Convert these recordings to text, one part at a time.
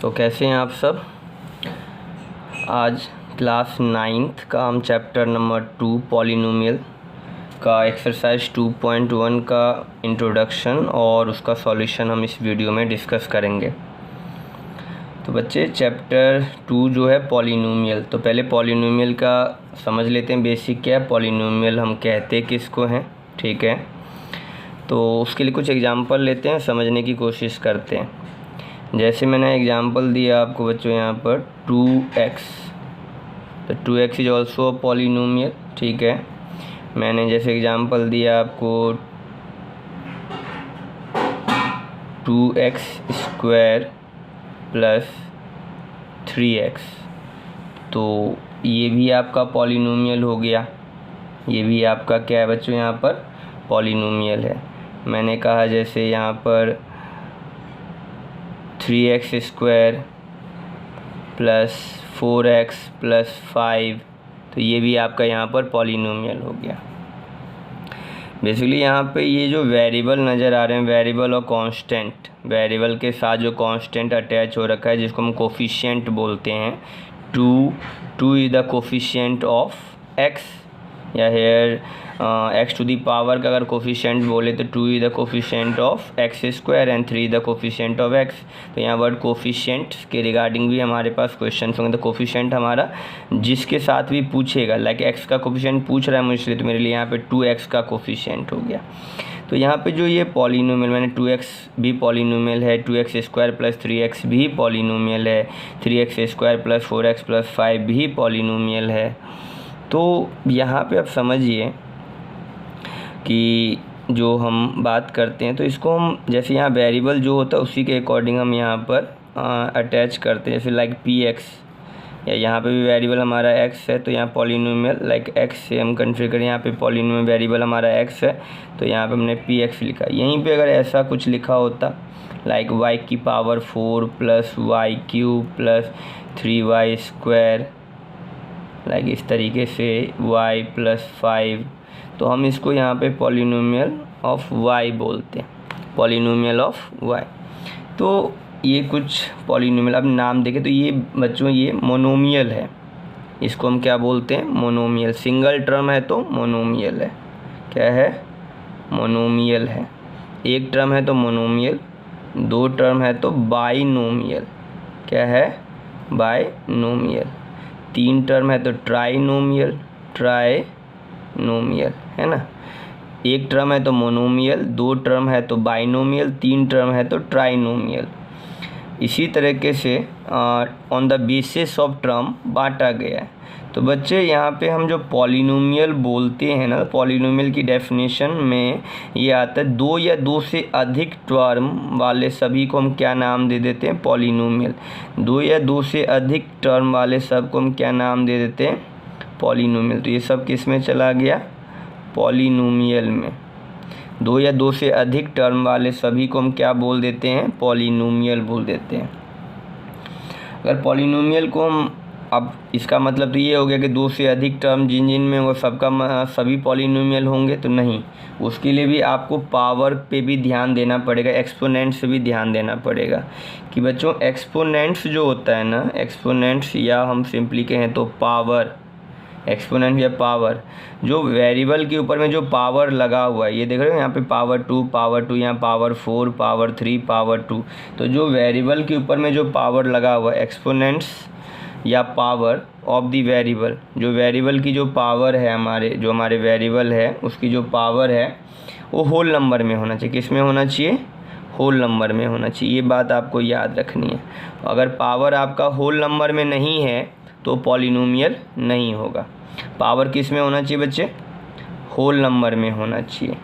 तो कैसे हैं आप सब। आज क्लास 9th का हम चैप्टर नंबर 2 पॉलिनोमियल का एक्सरसाइज 2.1 का इंट्रोडक्शन और उसका सॉल्यूशन हम इस वीडियो में डिस्कस करेंगे। तो बच्चे चैप्टर 2 जो है पॉलिनोमियल, तो पहले पॉलिनोमियल का समझ लेते हैं बेसिक क्या है। पॉलिनोमियल हम कहते किसको हैं, ठीक है। तो उसके लिए कुछ एग्जांपल लेते हैं, समझने की कोशिश करते हैं। जैसे मैंने एग्जांपल दिया आपको बच्चों यहाँ पर 2x, तो 2x is also a polynomial, ठीक है। मैंने जैसे एग्जांपल दिया आपको 2x स्क्वायर प्लस 3x, तो ये भी आपका पॉलिनोमियल हो गया। ये भी आपका क्या है बच्चों, यहाँ पर पॉलिनोमियल है। मैंने कहा जैसे यहाँ पर 3x square plus 4x plus 5, तो ये भी आपका यहाँ पर पॉलिनोमियल हो गया। बेसिकली यहाँ पे ये जो वेरिएबल नज़र आ रहे हैं, वेरिएबल और कांस्टेंट, वेरिएबल के साथ जो कांस्टेंट अटैच हो रखा है जिसको हम कोफिशिएंट बोलते हैं। 2 is the coefficient of x, या here x to the power का अगर कोफिशिएंट बोले तो 2 is the coefficient of x square and 3 is the coefficient of x। तो यहाँ वर्ड कोफिशिएंट के रिगार्डिंग भी हमारे पास क्वेश्चन होंगे। तो कोफिशिएंट हमारा जिसके साथ भी पूछेगा, लाइक x का कोफिशिएंट पूछ रहा है मुझसे, तो मेरे लिए यहाँ पे 2x का कोफिशिएंट हो गया। तो यहाँ पे जो ये पॉलिनोमियल, मैंने 2x भी पॉलिनोमियल है, 2x स्क्वायर प्लस 3x भी पॉलिनोमियल है, 3x square plus 4x plus 5 भी पॉलिनोमियल है। तो यहाँ पे आप समझिए कि जो हम बात करते हैं तो इसको हम जैसे यहाँ वेरिएबल जो होता है उसी के अकॉर्डिंग हम यहाँ पर अटैच करते हैं। जैसे लाइक px, या यहाँ पे भी वेरिएबल हमारा x है, तो यहाँ पॉलिनोमियल लाइक x से हम कंसीडर करें। यहाँ पे पॉलिनोमियल वेरिएबल हमारा x है, तो यहाँ पे हमने px लिखा। यहीं पे अगर ऐसा कुछ लिखा होता लाइक y की power 4 plus y cube plus 3y square, like इस तरीके से y प्लस 5, तो हम इसको यहाँ पे पॉलिनोमियल ऑफ y बोलते हैं, पॉलिनोमियल ऑफ y। तो ये कुछ पॉलिनोमियल, अब नाम देखें तो ये बच्चों ये मोनोमियल है, इसको हम क्या बोलते हैं, मोनोमियल। सिंगल टर्म है तो मोनोमियल है, क्या है, मोनोमियल है। एक टर्म है तो मोनोमियल, दो टर्म है तो बाइनोमियल, क्या है, बाइनोमियल। तीन टर्म है तो ट्राइनोमियल, ट्राइनोमियल है ना। एक टर्म है तो मोनोमियल, दो टर्म है तो बाइनोमियल, तीन टर्म है तो ट्राइनोमियल। इसी तरीके से on the basis of term बांटा गया है। तो बच्चे यहाँ पे हम जो पॉलिनोमियल बोलते हैं ना, पॉलिनोमियल की डेफिनेशन में ये आता है दो या दो से अधिक टर्म वाले सभी को हम क्या नाम दे देते हैं, पॉलिनोमियल। दो या दो से अधिक टर्म वाले सब को हम क्या नाम दे देते हैं, पॉलिनोमियल। तो ये सब किस में चला गया, पॉलिनोमियल में। दो या दो से अधिक टर्म वाले सभी को हम क्या बोल देते हैं, पॉलिनोमियल बोल देते हैं। अगर पॉलिनोमियल को हम, अब इसका मतलब तो ये हो गया कि दो से अधिक टर्म जिन जिन में वो सबका सभी पॉलिनोमियल होंगे, तो नहीं। उसके लिए भी आपको पावर पे भी ध्यान देना पड़ेगा, एक्सपोनेंट्स से भी ध्यान देना पड़ेगा कि बच्चों एक्सपोनेंट्स जो होता है ना, एक्सपोनेंट्स या हम सिंपली कहें तो पावर, एक्सपोनेंट या पावर, जो वेरिएबल के ऊपर में जो पावर लगा हुआ है, ये देख रहे हो यहाँ पे पावर 2, यहाँ पावर 4, पावर 3, पावर 2। तो जो वेरिएबल के ऊपर में जो पावर लगा हुआ है, एक्सपोनेंट्स या पावर ऑफ द वेरिएबल, जो वेरिएबल की जो पावर है, जो हमारे वेरिएबल है उसकी जो पावर है वो होल नंबर में होना चाहिए। किस में होना चाहिए, होल नंबर में होना चाहिए। ये बात आपको याद रखनी है। अगर पावर आपका होल नंबर में नहीं है तो पॉलिनोमियल नहीं होगा। पावर किस में होना चाहिए बच्चे, होल नंबर में होना चाहिए।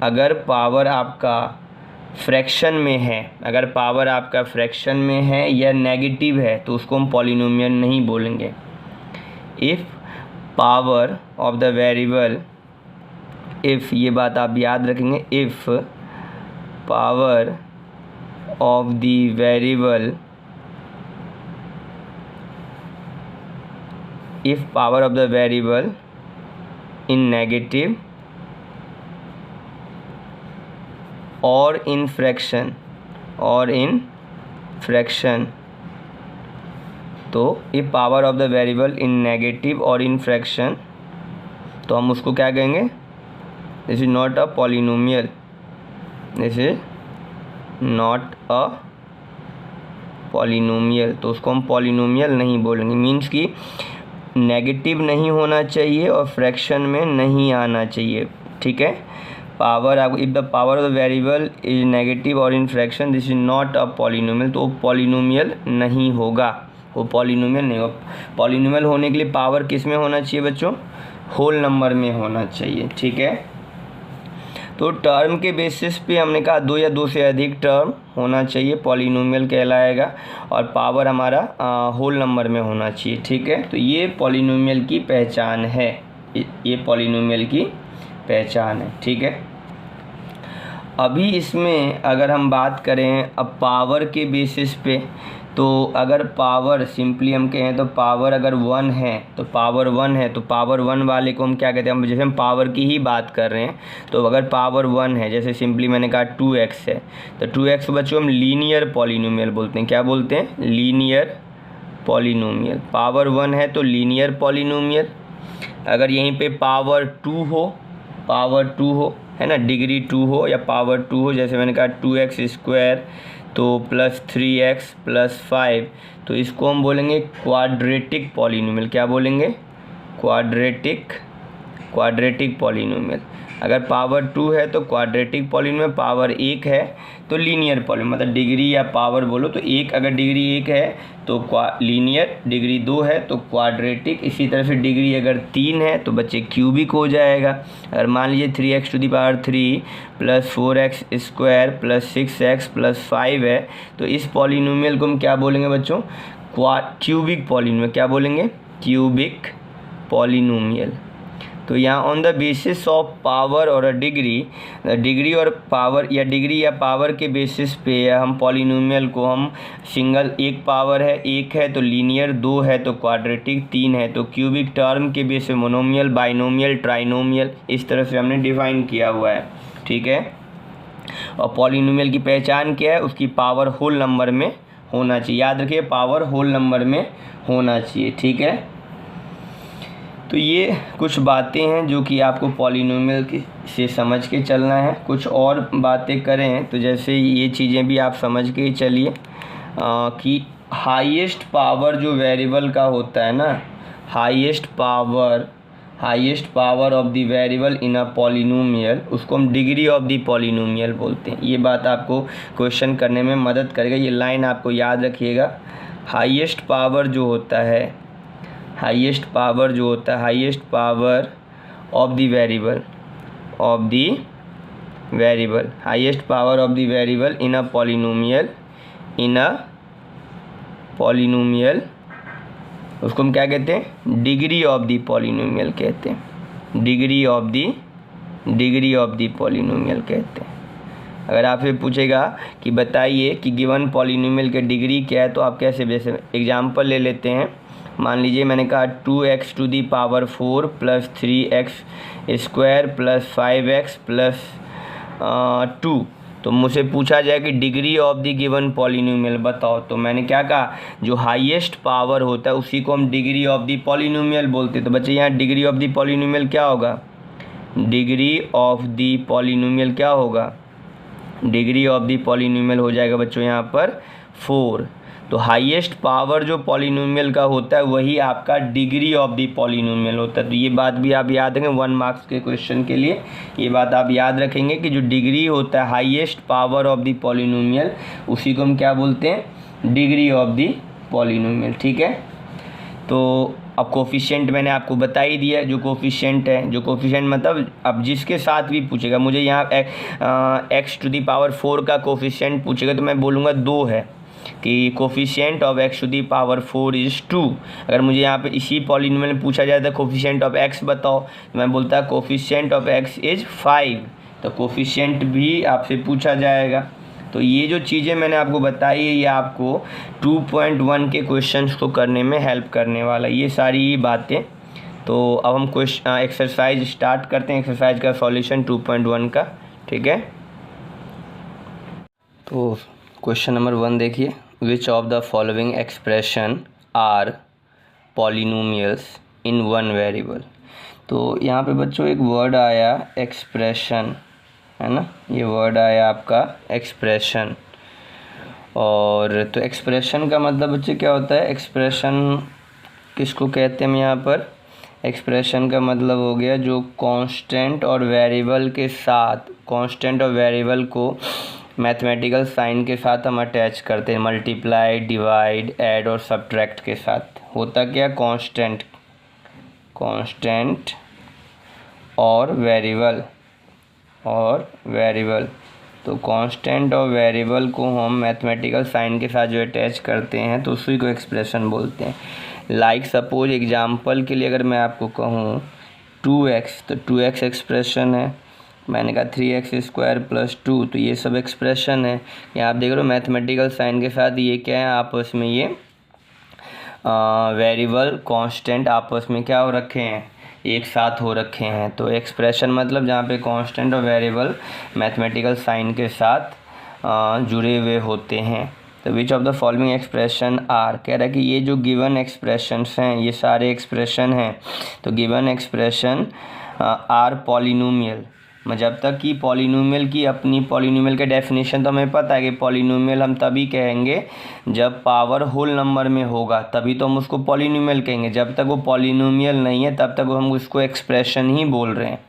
अगर पावर आपका फ्रैक्शन में है, अगर पावर आपका फ्रैक्शन में है या नेगेटिव है, तो उसको हम पॉलिनोमियल नहीं बोलेंगे। If power of the variable, if, ये बात आप याद रखेंगे, if power of the variable, if power of the variable in negative or in fraction और इन फ्रैक्शन, तो ये power of the variable in negative और इन फ्रैक्शन, तो हम उसको क्या कहेंगे, this is not a polynomial, this is not a polynomial, तो उसको हम पॉलिनोमियल नहीं बोलेंगे। मीन्स कि नेगेटिव नहीं होना चाहिए और फ्रैक्शन में नहीं आना चाहिए, ठीक है। Power, if the power of the variable is negative और in fraction this is not a polynomial, तो वो पॉलिनोमियल नहीं होगा, वो पॉलिनोमियल नहीं होगा। पॉलिनोमियल होने के लिए पावर किस में होना चाहिए बच्चों, होल नंबर में होना चाहिए, ठीक है। तो टर्म के बेसिस पे हमने कहा 2 या 2 से अधिक टर्म होना चाहिए, पॉलिनोमियल कहलाएगा, और पावर हमारा होल नंबर में होना चाहिए, ठीक है। तो ये पॉलिनोमियल की पहचान है, ये पॉलिनोमियल की पहचान है, ठीक है। अभी इसमें अगर हम बात करें अब पावर के बेसिस पे, तो अगर पावर सिंपली हम कहें तो पावर अगर 1 है तो पावर 1 है, तो पावर 1 वाले को हम क्या कहते हैं, हम जैसे हम पावर की ही बात कर रहे हैं, तो अगर पावर 1 है, जैसे सिंपली मैंने कहा 2x है, तो 2x बच्चों हम लीनियर पॉलिनोमियल बोलते हैं। क्या बोलते हैं, लीनियर पॉलिनोमियल। पावर 1 है तो लीनियर पॉलिनोमियल। अगर यहीं पे पावर 2 हो, पावर 2 हो, है ना, डिग्री 2 हो या पावर 2 हो, जैसे मैंने कहा 2x² तो प्लस 3x प्लस 5, तो इसको हम बोलेंगे क्वाड्रेटिक पॉलिनोमियल। क्या बोलेंगे, क्वाड्रेटिक पॉलिनोमियल। अगर पावर 2 है तो क्वाड्रेटिक पॉलिनोमियल, पावर 1 है तो लीनियर पॉलिनोमियल, मतलब डिग्री या पावर बोलो तो 1, अगर डिग्री 1 है तो लीनियर, डिग्री 2 है तो क्वाड्रेटिक। इसी तरह से डिग्री अगर 3 है तो बच्चे क्यूबिक हो जाएगा। अगर मान लीजिए 3x³ plus 4x² plus 6x plus 5 है, तो इस पॉलिनोमियल को हम क्या बोलेंगे बच्चों, क्यूबिक पॉलिनोमियल। क्या बोलेंगे, क्यूबिक पॉलिनोमियल। तो यहाँ on the basis of power और डिग्री और पावर या डिग्री या पावर के बेसिस पे हम पॉलिनोमियल को हम सिंगल, एक पावर है 1 है तो लीनियर, 2 है तो क्वाड्रेटिक, 3 है तो क्यूबिक, टर्म के बेस पे मोनोमियल, बाइनोमियल, ट्राइनोमियल, इस तरह से हमने डिफाइन किया हुआ है, ठीक है। और पॉलिनोमियल की पहचान क्या है, उसकी पावर होल नंबर में होना चाहिए। याद रखिए, पावर होल नंबर में होना चाहिए, ठीक है। तो ये कुछ बातें हैं जो कि आपको पॉलिनोमियल से समझ के चलना है। कुछ और बातें करें तो जैसे ये चीज़ें भी आप समझ के ही चलिए कि हाईएस्ट पावर जो वेरिएबल का होता है ना, highest power of the variable in a polynomial, उसको हम डिग्री ऑफ द पॉलिनोमियल बोलते हैं। ये बात आपको क्वेश्चन करने में मदद करेगा, ये लाइन आपको याद रखिएगा। हाईएस्ट पावर जो होता है, highest power of the variable, highest power of the variable in a polynomial, उसको हम क्या कहते हैं, डिग्री ऑफ द पॉलिनोमियल कहते हैं, डिग्री ऑफ द पॉलिनोमियल कहते हैं। अगर आपसे पूछेगा कि बताइए कि गिवन पॉलिनोमियल के डिग्री क्या है, तो आप कैसे, जैसे एग्जांपल ले लेते हैं। मान लीजिए मैंने कहा 2x⁴ plus 3x² plus 5x plus 2, तो मुझसे पूछा जाए कि degree of the given polynomial बताओ, तो मैंने क्या कहा, जो हाईएस्ट पावर होता है उसी को हम डिग्री ऑफ द पॉलिनोमियल बोलते हैं। तो बच्चे यहाँ डिग्री ऑफ द पॉलिनोमियल क्या होगा, डिग्री ऑफ द पॉलिनोमियल क्या होगा, डिग्री ऑफ द पॉलिनोमियल हो जाएगा बच्चों यहाँ पर 4। तो हाईएस्ट पावर जो पॉलिनोमियल का होता है वही आपका डिग्री ऑफ द पॉलिनोमियल होता है। तो ये बात भी आप याद रखेंगे, 1 मार्क्स के क्वेश्चन के लिए ये बात आप याद रखेंगे कि जो डिग्री होता है highest power of the polynomial, उसी को हम क्या बोलते हैं, डिग्री ऑफ द पॉलिनोमियल, ठीक है। तो अब कोफिशिएंट मैंने आपको बता ही दिया, जो कोफिशिएंट है, जो कोफिशिएंट मतलब अब जिसके साथ भी पूछेगा, मुझे यहाँ x⁴ का कोफिशिएंट पूछेगा तो मैं बोलूँगा 2 है, कि कोफिशिएंट ऑफ x⁴ इज़ 2। अगर मुझे यहाँ पे इसी पॉलिनोमियल में पूछा जाए तो कोफिशिएंट ऑफ x बताओ, तो मैं बोलता कोफिशिएंट ऑफ x इज़ 5, तो कोफिशिएंट भी आपसे पूछा जाएगा। तो ये जो चीज़ें मैंने आपको बताई है ये आपको 2.1 के क्वेश्चंस को करने में हेल्प करने वाला, ये सारी बातें। तो अब हम एक्सरसाइज स्टार्ट करते हैं, एक्सरसाइज का सॉल्यूशन 2.1 का, ठीक है। तो क्वेश्चन नंबर 1 देखिए, which of the following expression are polynomials in one variable. तो यहाँ पे बच्चों एक वर्ड आया एक्सप्रेशन, है ना, ये वर्ड आया आपका एक्सप्रेशन। और तो एक्सप्रेशन का मतलब बच्चे क्या होता है, एक्सप्रेशन किसको कहते हैं हम यहाँ पर, एक्सप्रेशन का मतलब हो गया जो कांस्टेंट और वेरिएबल के साथ, कांस्टेंट और वेरिएबल को मैथमेटिकल साइन के साथ हम अटैच करते हैं, मल्टीप्लाई, डिवाइड, ऐड और सब्ट्रैक्ट के साथ। होता क्या, कांस्टेंट, कांस्टेंट और वेरिएबल, तो कांस्टेंट और वेरिएबल को हम मैथमेटिकल साइन के साथ जो अटैच करते हैं तो उसी को एक्सप्रेशन बोलते हैं। लाइक सपोज एग्जांपल के लिए अगर मैं आपको कहूँ 2x, तो 2x एक्सप्रेशन है, मैंने कहा 3x² + 2, तो ये सब एक्सप्रेशन है। यहाँ आप देख रहे हो मैथमेटिकल साइन के साथ ये क्या है, आपस में ये वेरिएबल कांस्टेंट आपस में क्या हो रखे हैं, एक साथ हो रखे हैं। तो एक्सप्रेशन मतलब जहाँ पे कांस्टेंट और वेरिएबल मैथमेटिकल साइन के साथ जुड़े हुए होते हैं। तो which of the following expression are, कह रहा है कि ये जो गिवन एक्सप्रेशंस हैं, ये सारे एक्सप्रेशन हैं, तो गिवन एक्सप्रेशन आर पॉलिनोमियल। जब तक कि पॉलिनोमियल की अपनी पॉलिनोमियल के डेफिनेशन तो हमें पता है कि पॉलिनोमियल हम तभी कहेंगे जब पावर होल नंबर में होगा, तभी तो हम उसको पॉलिनोमियल कहेंगे। जब तक वो पॉलिनोमियल नहीं है तब तक हम उसको एक्सप्रेशन ही बोल रहे हैं।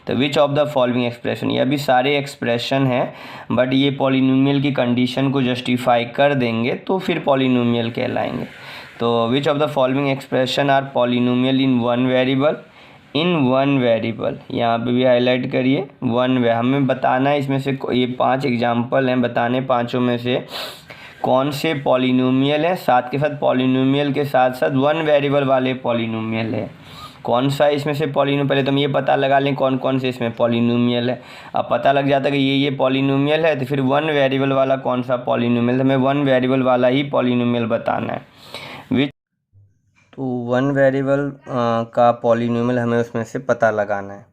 तो which of the following expression, ये अभी सारे एक्सप्रेशन हैं, बट ये पॉलिनोमियल की कंडीशन को जस्टिफाई कर देंगे तो फिर पॉलिनोमियल कहलाएंगे। तो which of the following expression are polynomial in one variable, in one variable, यहाँ पे भी हाईलाइट करिए वन वे, हमें बताना है इसमें से ये 5 एग्जाम्पल हैं, बताने पाँचों में से कौन से पॉलिनोमियल है, साथ के साथ पॉलिनोमियल के साथ साथ वन वेरिएबल वाले पॉलिनोमियल है। कौन सा इसमें से पॉलिनोमियल, पहले तो हम ये पता लगा लें कौन कौन से इसमें पॉलिनोमियल है। अब पता लग जाता है कि ये पॉलिनोमियल है, तो फिर वन वेरिएबल वाला कौन सा पॉलिनोमियल, हमें वन वेरिएबल वाला ही पॉलिनोमियल बताना है। तो वन वेरिएबल का पॉलिनोमियल हमें उसमें से पता लगाना है।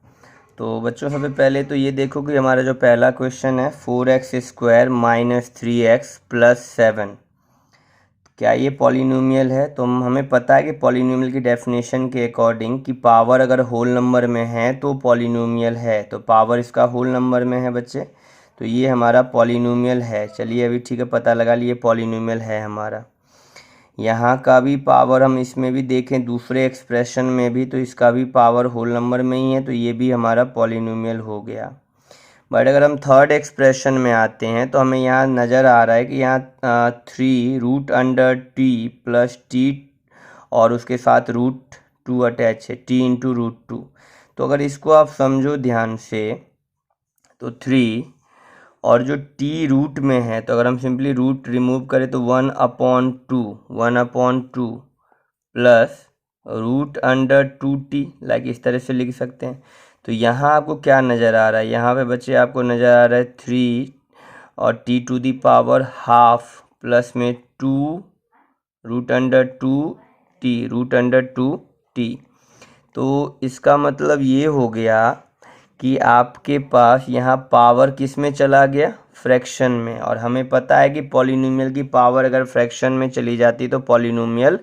तो बच्चों सबसे पहले तो ये देखो कि हमारा जो पहला क्वेश्चन है 4x² - 3x + 7, क्या ये पॉलिनोमियल है। तो हमें पता है कि पॉलिनोमियल की डेफिनेशन के अकॉर्डिंग कि पावर अगर होल नंबर में है तो पॉलिनोमियल है, तो पावर इसका होल नंबर में है बच्चे, तो ये हमारा पॉलिनोमियल है। चलिए अभी ठीक है, पता लगा लिए पॉलिनोमियल है हमारा। यहाँ का भी पावर हम इसमें भी देखें दूसरे एक्सप्रेशन में भी, तो इसका भी पावर होल नंबर में ही है, तो ये भी हमारा पॉलिनोमियल हो गया। बट अगर हम थर्ड एक्सप्रेशन में आते हैं तो हमें यहाँ नज़र आ रहा है कि यहाँ 3√T + t और उसके साथ √2 अटैच है, t × √2। तो अगर इसको आप समझो ध्यान से तो 3 और जो t रूट में है, तो अगर हम सिंपली रूट रिमूव करें तो 1/2 प्लस √2t, लाइक इस तरह से लिख सकते हैं। तो यहाँ आपको क्या नज़र आ रहा है, यहाँ पे बच्चे आपको नज़र आ रहा है 3 और t⁻½ प्लस में 2√2t। तो इसका मतलब ये हो गया कि आपके पास यहाँ पावर किस में चला गया, फ्रैक्शन में। और हमें पता है कि पॉलिनोमियल की पावर अगर फ्रैक्शन में चली जाती तो पॉलिनोमियल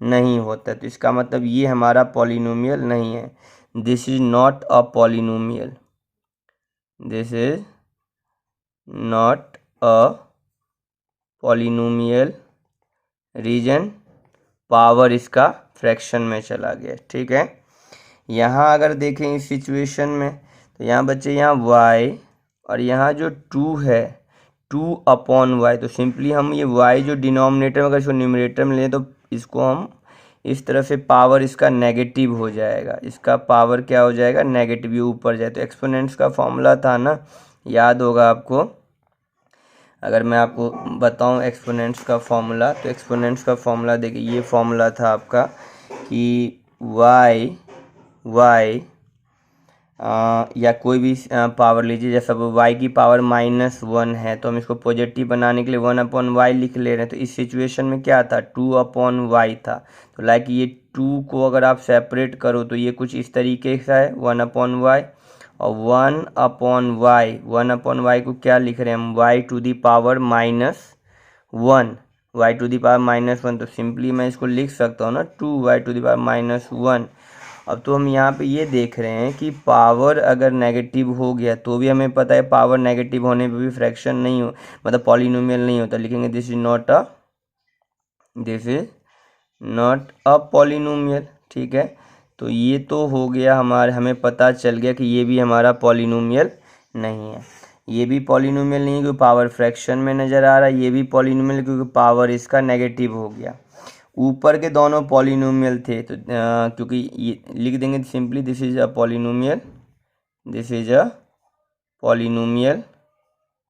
नहीं होता। तो इसका मतलब ये हमारा पॉलिनोमियल नहीं है, this is not a polynomial, this is not a polynomial, reason power इसका फ्रैक्शन में चला गया। ठीक है, यहाँ अगर देखें इस सिचुएशन में तो यहाँ बच्चे यहाँ y और यहाँ जो 2 है 2/y, तो सिंपली हम ये y जो डिनोमिनेटर में अगर इसको न्यूमरेटर में लें तो इसको हम इस तरह से पावर इसका नेगेटिव हो जाएगा, इसका पावर क्या हो जाएगा, नेगेटिव, ये ऊपर जाए। तो एक्सपोनेंट्स का फॉर्मूला था ना, याद होगा आपको। अगर मैं आपको बताऊं एक्सपोनेंट्स का फॉर्मूला, तो एक्सपोनेंट्स का फॉर्मूला देखिए, ये फॉर्मूला था आपका कि y या कोई भी पावर लीजिए, जैसा y की पावर -1 है तो हम इसको पॉजिटिव बनाने के लिए 1/y लिख ले रहे हैं। तो इस सिचुएशन में क्या था, 2/y था। तो लाइक ये 2 को अगर आप सेपरेट करो तो ये कुछ इस तरीके से है 1/y, और 1/y को क्या लिख रहे हैं हम, y⁻⁻⁻ 1 y to the power -1, तो सिंपली मैं इसको लिख सकता हूँ ना 2y टू द पावर -1। अब तो हम यहाँ पे ये देख रहे हैं कि पावर अगर नेगेटिव हो गया तो भी हमें पता है पावर नेगेटिव होने पे भी फ्रैक्शन नहीं हो, मतलब पॉलिनोमियल नहीं होता। लिखेंगे this is not a polynomial. ठीक है, तो ये तो हो गया हमें पता चल गया कि ये भी हमारा पॉलिनोमियल नहीं है। ये भी पॉलिनोमियल नहीं है क्योंकि पावर फ्रैक्शन में नज़र आ रहा है। ये भी पॉलिनोमियल क्योंकि पावर इसका नेगेटिव हो गया। ऊपर के दोनों पॉलिनोमियल थे तो क्योंकि ये लिख देंगे simply this is a polynomial, this is a polynomial.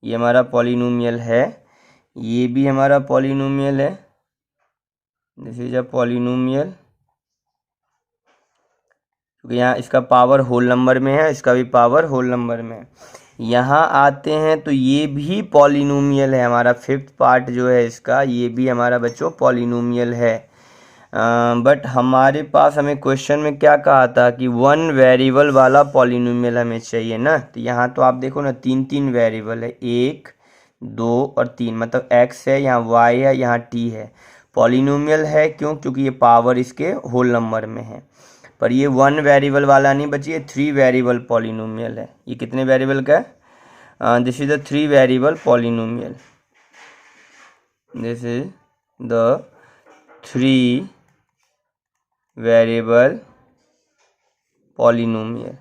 ये हमारा पॉलिनोमियल है, ये भी हमारा पॉलिनोमियल है, दिस इज अ पॉलिनोमियल। क्योंकि यहाँ इसका पावर होल नंबर में है, इसका भी पावर होल नंबर में है। यहाँ आते हैं तो ये भी पॉलिनोमियल है, हमारा फिफ्थ पार्ट जो है इसका, ये भी हमारा बच्चों पॉलिनोमियल है। बट हमारे पास हमें क्वेश्चन में क्या कहा था कि 1 वेरिएबल वाला पॉलिनोमियल हमें चाहिए ना। तो यहाँ तो आप देखो ना 3 वेरिएबल है, 1 2 और 3, मतलब x है, यहाँ y है, यहाँ t है। पॉलिनोमियल है क्यों? क्योंकि ये पावर इसके होल नंबर में है। पर ये 1 वेरिएबल वाला नहीं बच्चे, ये 3 वेरिएबल पॉलिनोमियल है। ये कितने वेरिएबल का है? This is the 3 variable polynomial, this is the 3 variable polynomial.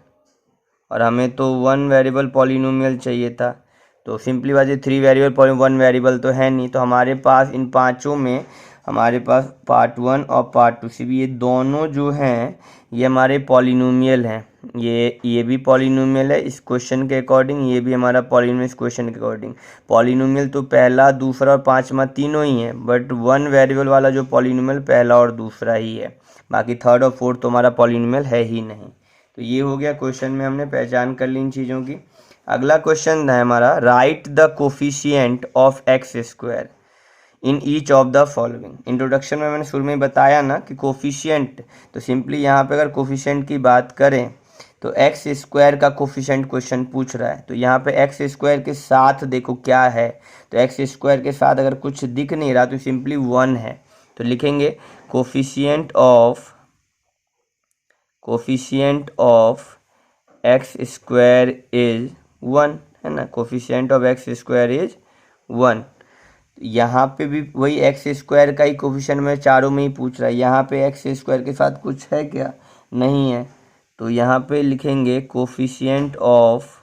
और हमें तो 1 वेरिएबल पॉलिनोमियल चाहिए था। तो सिंपली बात है 3 वेरिएबल 1 वेरिएबल तो है नहीं, तो हमारे पास इन पांचों में हमारे पास पार्ट 1 और पार्ट 2 से भी ये दोनों जो हैं ये हमारे पॉलिनोमियल हैं। ये भी पॉलिनोमियल है इस क्वेश्चन के अकॉर्डिंग, ये भी हमारा पॉलिनोमियल इस क्वेश्चन के अकॉर्डिंग। पॉलिनोमियल तो पहला, दूसरा और पांचवा तीनों ही है, बट 1 वेरिएबल वाला जो पॉलिनोमियल पहला और दूसरा ही है, बाकी थर्ड और फोर्थ तो हमारा पॉलिनोमियल है ही नहीं। तो ये हो गया क्वेश्चन में हमने पहचान कर ली इन चीज़ों की। अगला क्वेश्चन है हमारा, right the coefficient of x square in each of the following. Introduction में मैंने शुरू में बताया ना कि कोफिशिएंट, तो सिंपली यहाँ पे अगर कोफिशिएंट की बात करें तो एक्स स्क्वायर का कोफिशिएंट क्वेश्चन पूछ रहा है। तो यहाँ पे एक्स स्क्वायर के साथ देखो क्या है, तो एक्स स्क्वायर के साथ अगर कुछ दिख नहीं रहा तो सिंपली 1 है। तो लिखेंगे coefficient of x square is 1, है ना। Coefficient of x square is 1। यहाँ पे भी वही एक्स स्क्वायर का ही कोफिशिएंट में चारों में ही पूछ रहा है। यहाँ पे एक्स स्क्वायर के साथ कुछ है क्या? नहीं है। तो यहाँ पे लिखेंगे coefficient of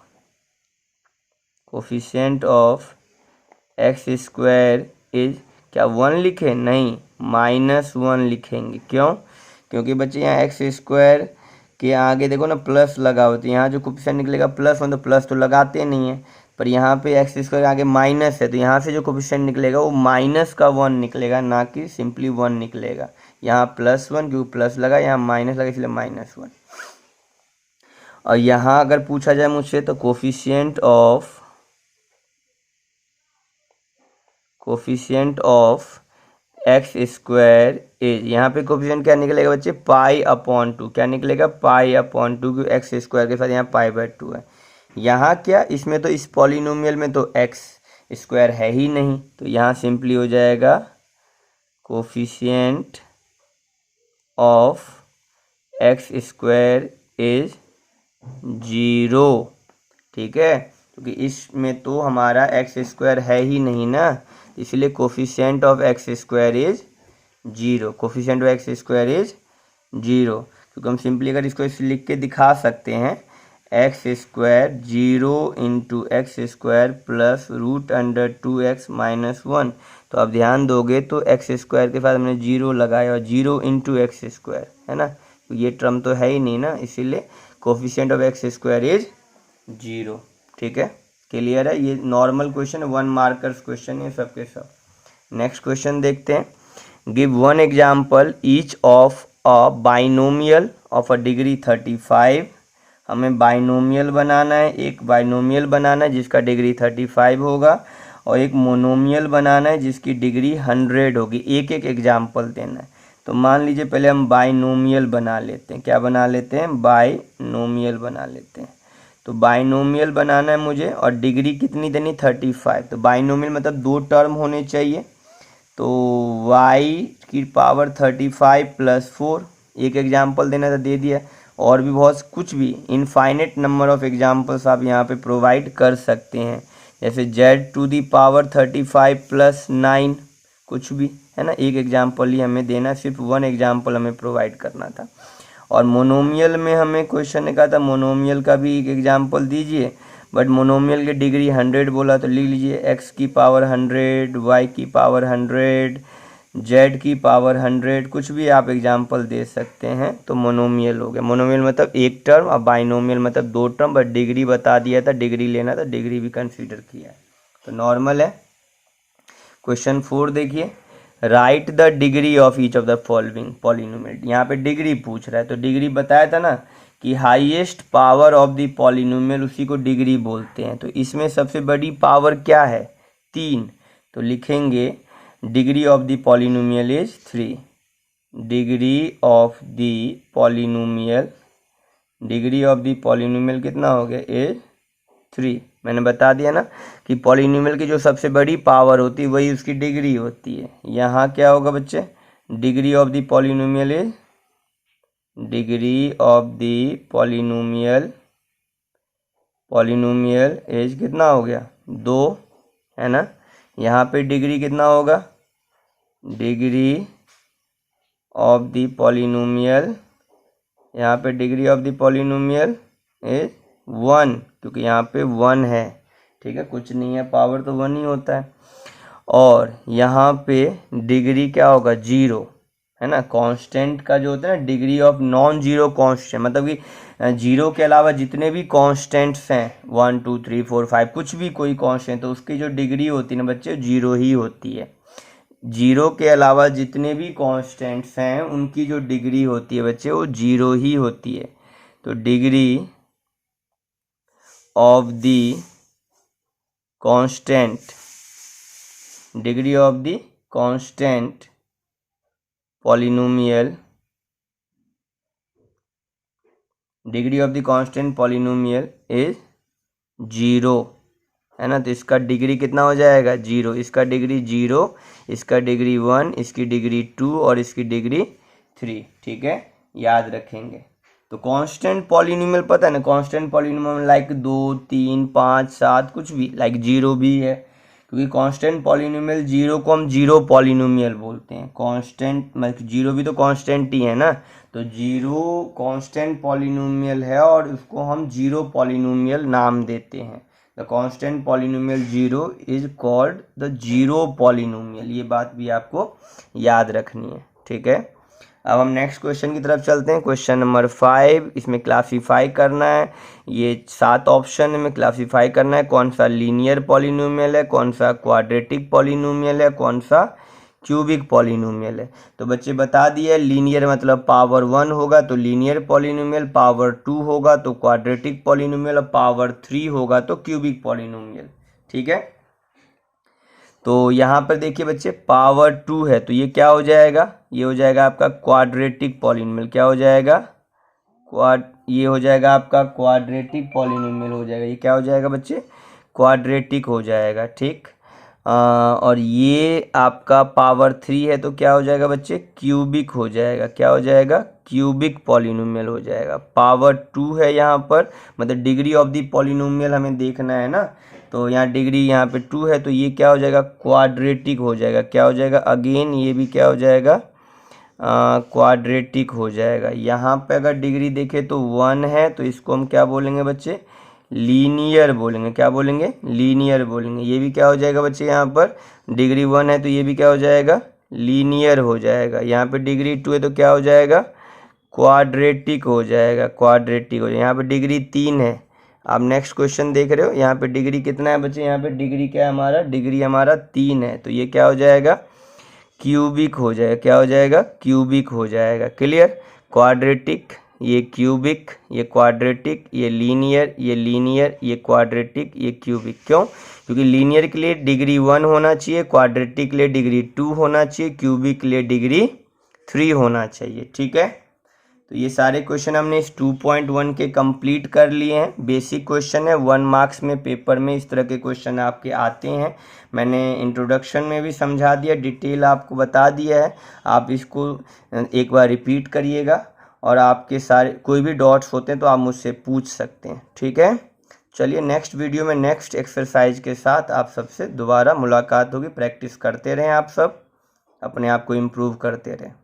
x square is क्या 1 लिखे? नहीं, -1 लिखेंगे। क्यों? क्योंकि बच्चे यहाँ एक्स स्क्वायर के आगे देखो ना प्लस लगा हो, तो यहाँ जो कोफिशिएंट निकलेगा +1, तो प्लस तो लगाते नहीं है, पर यहाँ पे एक्स स्क्वायर आगे माइनस है, तो यहाँ से जो कोफिशिएंट निकलेगा वो -1 निकलेगा, ना कि सिंपली 1 निकलेगा। यहाँ +1 क्योंकि प्लस लगा, यहाँ माइनस लगा इसलिए -1। और यहाँ अगर पूछा जाए मुझसे तो coefficient of x square is, यहाँ पे कोफिशिएंट क्या निकलेगा बच्चे? π/2। क्या निकलेगा? π/2, क्योंकि एक्स स्क्वायर के साथ यहाँ π/2 है। यहाँ क्या, इसमें तो इस पॉलिनोमियल में तो एक्स स्क्वायर है ही नहीं, तो यहाँ सिंपली हो जाएगा coefficient of x square is 0। ठीक है, क्योंकि इसमें तो हमारा एक्स स्क्वायर है ही नहीं ना, इसलिए coefficient of x square is 0। Coefficient of x square is 0, क्योंकि हम सिंपली अगर इसको लिख के दिखा सकते हैं x square 0 × x square plus √2x - 1। तो अब ध्यान दोगे तो एक्स स्क्वायर के साथ हमने 0 लगाया और 0 × एक्स स्क्वायर, है ना, तो ये टर्म तो है ही नहीं ना, इसीलिए coefficient of x square is 0। ठीक है, क्लियर है। ये नॉर्मल क्वेश्चन है, 1 मार्कर्स क्वेश्चन है सबके सब। नेक्स्ट क्वेश्चन देखते हैं, give 1 example each of a binomial of a degree 35। हमें बाइनोमियल बनाना है, एक बाइनोमियल बनाना है जिसका डिग्री 35 होगा, और एक मोनोमियल बनाना है जिसकी डिग्री 100 होगी। एक एक एग्जाम्पल देना है। तो मान लीजिए पहले हम बाइनोमियल बना लेते हैं। क्या बना लेते हैं? बाइनोमियल बना लेते हैं। तो बाइनोमियल बनाना है मुझे और डिग्री कितनी देनी? 35। तो बाइनोमियल मतलब 2 टर्म होने चाहिए, तो y की पावर 35 प्लस 4, एक एग्जाम्पल देना था दे दिया। और भी बहुत कुछ भी इनफाइनेट नंबर ऑफ एग्जाम्पल्स आप यहाँ पे प्रोवाइड कर सकते हैं, जैसे z to the power 35 plus 9, कुछ भी है ना। एक एग्जाम्पल ही हमें देना, सिर्फ वन एग्जाम्पल हमें प्रोवाइड करना था। और मोनोमियल में हमें क्वेश्चन ने कहा था मोनोमियल का भी एक एग्जाम्पल दीजिए, बट मोनोमियल की डिग्री 100 बोला, तो लिख लीजिए x की पावर 100, y की पावर 100, z की पावर 100, कुछ भी आप एग्जाम्पल दे सकते हैं। तो मोनोमियल हो गया। मोनोमियल मतलब एक टर्म, और बाइनोमियल मतलब दो टर्म, बट डिग्री बता दिया था, डिग्री लेना था, डिग्री भी कंसीडर किया है, तो नॉर्मल है। क्वेश्चन 4 देखिए, right the degree of each of the following polynomial. यहाँ पे डिग्री पूछ रहा है, तो डिग्री बताया था ना कि highest power of the polynomial, उसी को डिग्री बोलते हैं। तो इसमें सबसे बड़ी पावर क्या है? 3, तो लिखेंगे degree of the polynomial is 3। Degree of the polynomial, degree of the polynomial कितना हो गया? इज 3। मैंने बता दिया ना कि पॉलिनोमियल की जो सबसे बड़ी पावर होती है वही उसकी डिग्री होती है। यहाँ क्या होगा बच्चे? Degree of the polynomial is, degree of the polynomial, polynomial is कितना हो गया? 2, है ना। यहाँ पे डिग्री कितना होगा? डिग्री ऑफ द पॉलिनोमियल, यहाँ पे degree of the polynomial is 1, क्योंकि यहाँ पे 1 है, ठीक है, कुछ नहीं है, पावर तो 1 ही होता है। और यहाँ पे डिग्री क्या होगा? 0, है ना। कांस्टेंट का जो होता है ना, degree of non zero constant, मतलब कि जीरो के अलावा जितने भी कांस्टेंट्स हैं 1 2 3 4 5, कुछ भी कोई कांस्टेंट, तो उसकी जो डिग्री होती है ना बच्चे, 0 ही होती है। जीरो के अलावा जितने भी कांस्टेंट्स हैं उनकी जो डिग्री होती है बच्चे, वो 0 ही होती है। तो degree of the constant, degree of the constant polynomial, degree of the constant polynomial is 0, है ना। तो इसका डिग्री कितना हो जाएगा? 0। इसका डिग्री 0, इसका डिग्री 1, इसकी डिग्री 2 और इसकी डिग्री 3, ठीक है, याद रखेंगे। तो कांस्टेंट पॉलिनोमियल पता है ना, कांस्टेंट पॉलिनोमियल लाइक 2 3 5 7, कुछ भी, लाइक 0 भी है, क्योंकि कांस्टेंट पॉलिनोमियल 0 को हम जीरो पॉलिनोमियल बोलते हैं। कांस्टेंट मतलब 0 भी तो कांस्टेंट ही है ना, तो 0 कांस्टेंट पॉलिनोमियल है और उसको हम जीरो पॉलिनोमियल नाम देते हैं। The constant polynomial 0 is called the zero polynomial, ये बात भी आपको याद रखनी है, ठीक है। अब हम नेक्स्ट क्वेश्चन की तरफ चलते हैं। क्वेश्चन नंबर 5, इसमें क्लासीफाई करना है, ये 7 ऑप्शन में क्लासीफाई करना है, कौन सा लीनियर पॉलिनोमियल है, कौन सा क्वाड्रेटिक पॉलिनोमियल है, कौन सा क्यूबिक पॉलिनोमियल है। तो बच्चे बता दिए, लीनियर मतलब पावर 1 होगा तो लीनियर पॉलिनोमियल, पावर 2 होगा तो क्वाड्रेटिक पॉलिनोमियल, और पावर 3 होगा तो क्यूबिक पॉलिनोमियल, ठीक है। तो यहाँ पर देखिए बच्चे, पावर 2 है तो ये क्या हो जाएगा? ये हो जाएगा आपका क्वाड्रेटिक पॉलिनोमियल। क्या हो जाएगा? ये हो जाएगा आपका क्वाड्रेटिक पॉलिनोमियल हो जाएगा। ये क्या हो जाएगा बच्चे? क्वाड्रेटिक हो जाएगा, ठीक। और ये आपका पावर 3 है तो क्या हो जाएगा बच्चे? क्यूबिक हो जाएगा। क्या हो जाएगा? क्यूबिक पॉलिनोमियल हो जाएगा। पावर 2 है यहाँ पर, मतलब डिग्री ऑफ द पॉलिनोमियल हमें देखना है ना, तो यहाँ डिग्री यहाँ पे 2 है तो ये क्या हो जाएगा? क्वाड्रेटिक हो जाएगा। क्या हो जाएगा? अगेन ये भी क्या हो जाएगा? क्वाड्रेटिक हो जाएगा। यहाँ पे अगर डिग्री देखें तो 1 है तो इसको हम क्या बोलेंगे बच्चे? लीनियर बोलेंगे। क्या बोलेंगे? लीनियर बोलेंगे। ये भी क्या हो जाएगा बच्चे? यहाँ पर डिग्री 1 है तो ये भी क्या हो जाएगा? लीनियर हो जाएगा। यहाँ पे डिग्री 2 है तो क्या हो जाएगा? क्वाड्रेटिक हो जाएगा। क्वाड्रेटिक हो जाएगा। यहाँ पे डिग्री 3 है। आप नेक्स्ट क्वेश्चन देख रहे हो, यहाँ पे डिग्री कितना है बच्चे? यहाँ पे डिग्री क्या है हमारा? डिग्री हमारा 3 है तो ये क्या हो जाएगा? क्यूबिक हो जाएगा। क्या हो जाएगा? क्यूबिक हो जाएगा। क्लियर? क्वाड्रेटिक, ये क्यूबिक, ये क्वाड्रेटिक, ये लीनियर, ये लीनियर, ये क्वाड्रेटिक, ये क्यूबिक। क्यों? क्योंकि लीनियर के लिए डिग्री 1 होना चाहिए, क्वाड्रेटिक के लिए डिग्री 2 होना चाहिए, क्यूबिक के लिए डिग्री 3 होना चाहिए, ठीक है। तो ये सारे क्वेश्चन हमने इस 2.1 के कंप्लीट कर लिए हैं। बेसिक क्वेश्चन है, 1 मार्क्स में पेपर में इस तरह के क्वेश्चन आपके आते हैं। मैंने इंट्रोडक्शन में भी समझा दिया, डिटेल आपको बता दिया है। आप इसको एक बार रिपीट करिएगा और आपके सारे कोई भी डॉट्स होते हैं तो आप मुझसे पूछ सकते हैं, ठीक है। चलिए नेक्स्ट वीडियो में नेक्स्ट एक्सरसाइज के साथ आप सबसे दोबारा मुलाकात होगी। प्रैक्टिस करते रहें, आप सब अपने आप को इम्प्रूव करते रहें।